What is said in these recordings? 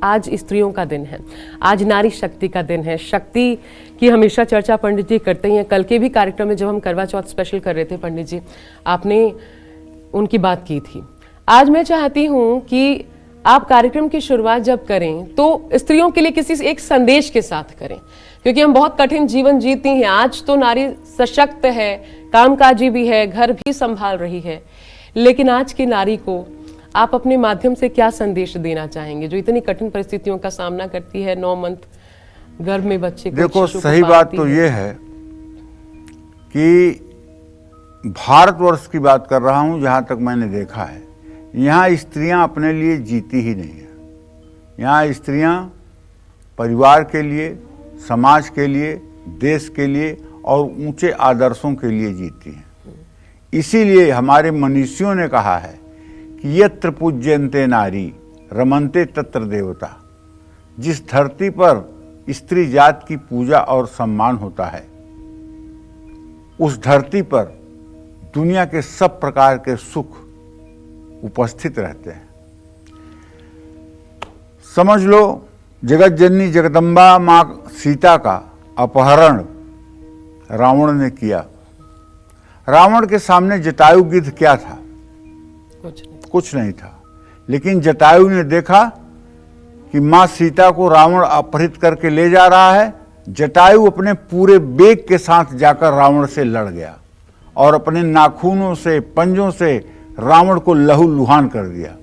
आज स्त्रियों का दिन है, आज नारी शक्ति का दिन है। शक्ति की हमेशा चर्चा पंडित जी करते ही हैं। कल के भी कार्यक्रम में जब हम करवा चौथ स्पेशल कर रहे थे पंडित जी, आपने उनकी बात की थी। आज मैं चाहती हूं कि आप कार्यक्रम की शुरुआत जब करें तो स्त्रियों के लिए किसी एक संदेश के साथ करें, क्योंकि हम बहुत कठिन जीवन जीती हैं। आज तो नारी सशक्त है, कामकाजी भी है, घर भी संभाल रही है, लेकिन आज की नारी को आप अपने माध्यम से क्या संदेश देना चाहेंगे जो इतनी कठिन परिस्थितियों का सामना करती है, 9 मंथ गर्भ में बच्चे को? देखो, सही बात तो ये है कि भारतवर्ष की बात कर रहा हूं, जहां तक मैंने देखा है, यहाँ स्त्रियां अपने लिए जीती ही नहीं है। यहाँ स्त्रियां परिवार के लिए, समाज के लिए, देश के लिए और ऊंचे आदर्शों के लिए जीती हैं। इसीलिए हमारे मनीषियों ने कहा है कि यत्र पूज्यन्ते नारी रमन्ते तत्र देवता। जिस धरती पर स्त्री जात की पूजा और सम्मान होता है, उस धरती पर दुनिया के सब प्रकार के सुख उपस्थित रहते हैं। समझ लो, जगत जननी जगदम्बा मां सीता का अपहरण रावण ने किया। रावण के सामने जटायु गिद्ध क्या था? कुछ नहीं था। लेकिन जटायु ने देखा कि मां सीता को रावण अपहरित करके ले जा रहा है। जटायु अपने पूरे वेग के साथ जाकर रावण से लड़ गया और अपने नाखूनों से, पंजों से रावण को लहूलुहान कर दिया।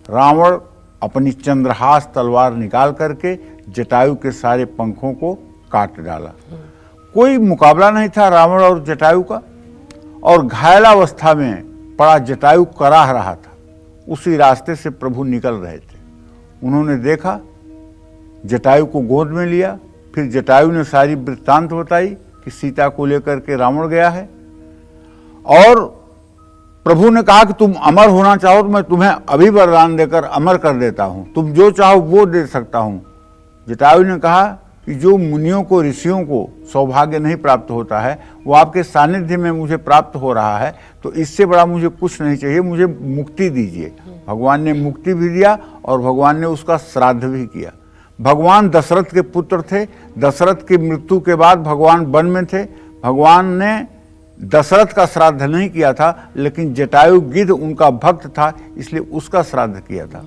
रावण अपनी चंद्रहास तलवार निकाल करके जटायु के सारे पंखों को काट डाला। कोई मुकाबला नहीं था रावण और जटायु का, और घायलावस्था में पड़ा जटायु कराह रहा था। उसी रास्ते से प्रभु निकल रहे थे। उन्होंने देखा, जटायु को गोद में लिया। फिर जटायु ने सारी वृत्तांत बताई कि सीता को लेकर के रावण गया है, और प्रभु ने कहा कि तुम अमर होना चाहो तो मैं तुम्हें अभी वरदान देकर अमर कर देता हूं, तुम जो चाहो वो दे सकता हूं। जटायु ने कहा कि जो मुनियों को, ऋषियों को सौभाग्य नहीं प्राप्त होता है, वो आपके सानिध्य में मुझे प्राप्त हो रहा है, तो इससे बड़ा मुझे कुछ नहीं चाहिए, मुझे मुक्ति दीजिए। भगवान ने मुक्ति भी दिया और भगवान ने उसका श्राद्ध भी किया। भगवान दशरथ के पुत्र थे। दशरथ की मृत्यु के बाद भगवान वन में थे। भगवान ने दशरथ का श्राद्ध नहीं किया था, लेकिन जटायु गिद्ध उनका भक्त था, इसलिए उसका श्राद्ध किया था।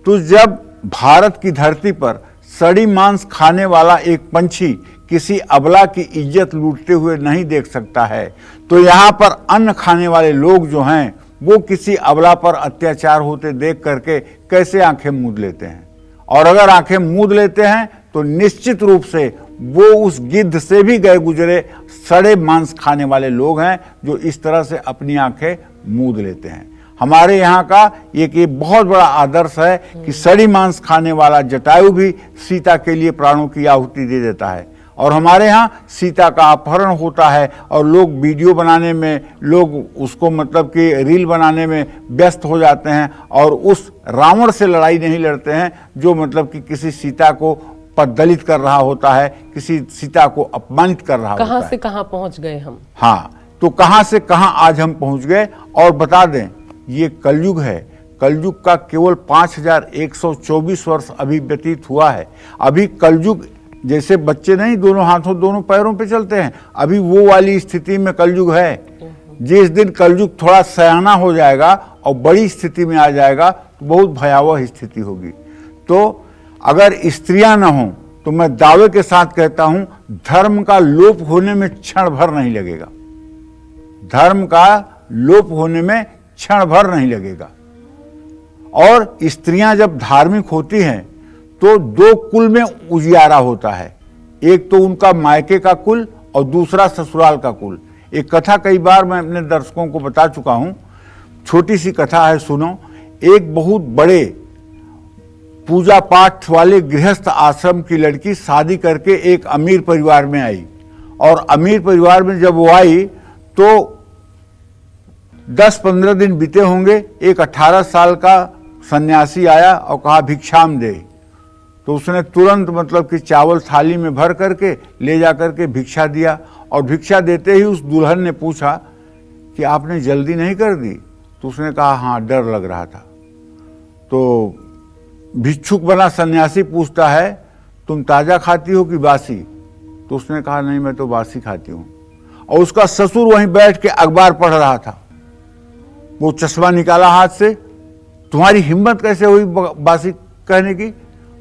तो जब भारत की धरती पर सड़ी मांस खाने वाला एक पंछी किसी अबला की इज्जत लूटते हुए नहीं देख सकता है, तो यहाँ पर अन्न खाने वाले लोग जो हैं, वो किसी अबला पर अत्याचार होते देख करके कैसे आंखें मूंद लेते हैं? और अगर आंखें मूंद लेते हैं तो निश्चित रूप से वो उस गिद्ध से भी गए गुजरे सड़े मांस खाने वाले लोग हैं, जो इस तरह से अपनी आंखें मूंद लेते हैं। हमारे यहाँ का ये बहुत बड़ा आदर्श है कि सड़ी मांस खाने वाला जटायु भी सीता के लिए प्राणों की आहुति दे देता है। और हमारे यहाँ सीता का अपहरण होता है और लोग वीडियो बनाने में, लोग उसको मतलब कि रील बनाने में व्यस्त हो जाते हैं, और उस रावण से लड़ाई नहीं लड़ते हैं जो मतलब कि किसी सीता को पददलित कर रहा होता है, किसी सीता को अपमानित कर रहा होता है। कहां से कहां पहुंच गए हम। हाँ, तो कहां से कहां आज हम पहुंच गए। और बता दें, ये कलयुग है। कलयुग का केवल 5124 वर्ष अभी व्यतीत हुआ है। अभी कलयुग जैसे बच्चे नहीं दोनों हाथों दोनों पैरों पे चलते हैं, अभी वो वाली स्थिति में कलयुग है। जिस दिन कलयुग थोड़ा सयाना हो जाएगा और बड़ी स्थिति में आ जाएगा तो बहुत भयावह स्थिति होगी। तो अगर स्त्रियां न हों तो मैं दावे के साथ कहता हूं, धर्म का लोप होने में क्षण भर नहीं लगेगा। धर्म का लोप होने में क्षण भर नहीं लगेगा। और स्त्रियां जब धार्मिक होती हैं तो 2 कुल में उजियारा होता है। एक तो उनका मायके का कुल और दूसरा ससुराल का कुल। एक कथा कई बार मैं अपने दर्शकों को बता चुका हूं, छोटी सी कथा है, सुनो। एक बहुत बड़े पूजा पाठ वाले गृहस्थ आश्रम की लड़की शादी करके एक अमीर परिवार में आई, और अमीर परिवार में जब वो आई तो 10-15 दिन बीते होंगे, एक 18 साल का सन्यासी आया और कहा भिक्षाम दे। तो उसने तुरंत मतलब कि चावल थाली में भर करके ले जा करके भिक्षा दिया, और भिक्षा देते ही उस दुल्हन ने पूछा कि आपने जल्दी नहीं कर दी? तो उसने कहा हाँ, डर लग रहा था। तो भिक्षुक बना सन्यासी पूछता है तुम ताजा खाती हो कि बासी? तो उसने कहा नहीं, मैं तो बासी खाती हूं। और उसका ससुर वहीं बैठ के अखबार पढ़ रहा था। वो चश्मा निकाला हाथ से, तुम्हारी हिम्मत कैसे हुई बासी कहने की?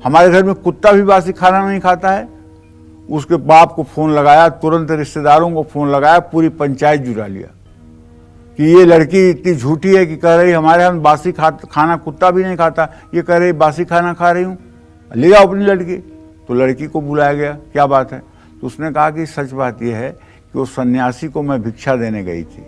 हमारे घर में कुत्ता भी बासी खाना नहीं खाता है। उसके बाप को फोन लगाया, तुरंत रिश्तेदारों को फोन लगाया, पूरी पंचायत जुटा लिया कि ये लड़की इतनी झूठी है कि कह रही हमारे यहाँ बासी खाना कुत्ता भी नहीं खाता, ये कह रही बासी खाना खा रही हूँ, ले आओ अपनी लड़की। तो लड़की को बुलाया गया, क्या बात है? तो उसने कहा कि सच बात यह है कि वो सन्यासी को मैं भिक्षा देने गई थी,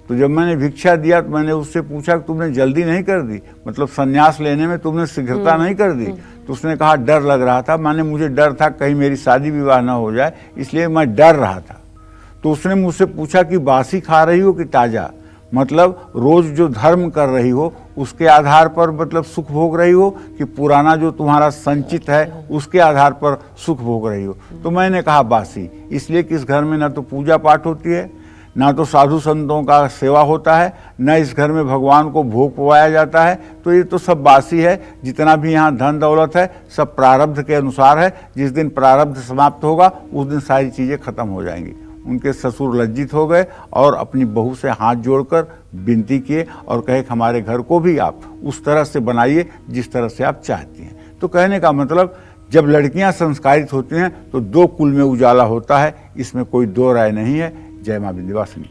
तो जब मैंने भिक्षा दिया तो मैंने उससे पूछा कि तुमने जल्दी नहीं कर दी, मतलब सन्यास लेने में तुमने शीघ्रता नहीं कर दी? तो उसने कहा डर लग रहा था, माने मुझे डर था कहीं मेरी शादी विवाह ना हो जाए, इसलिए मैं डर रहा था। तो उसने मुझसे पूछा कि बासी खा रही हो कि ताजा, मतलब रोज जो धर्म कर रही हो उसके आधार पर मतलब सुख भोग रही हो कि पुराना जो तुम्हारा संचित है उसके आधार पर सुख भोग रही हो? तो मैंने कहा बासी, इसलिए कि इस घर में ना तो पूजा पाठ होती है, ना तो साधु संतों का सेवा होता है, न इस घर में भगवान को भोग पवाया जाता है, तो ये तो सब बासी है। जितना भी यहाँ धन दौलत है सब प्रारब्ध के अनुसार है, जिस दिन प्रारब्ध समाप्त होगा उस दिन सारी चीज़ें खत्म हो जाएंगी। उनके ससुर लज्जित हो गए और अपनी बहू से हाथ जोड़कर विनती किए और कहे कि हमारे घर को भी आप उस तरह से बनाइए जिस तरह से आप चाहती हैं। तो कहने का मतलब जब लड़कियां संस्कारित होती हैं तो दो कुल में उजाला होता है, इसमें कोई दो राय नहीं है। जय मां विंध्यवासिनी।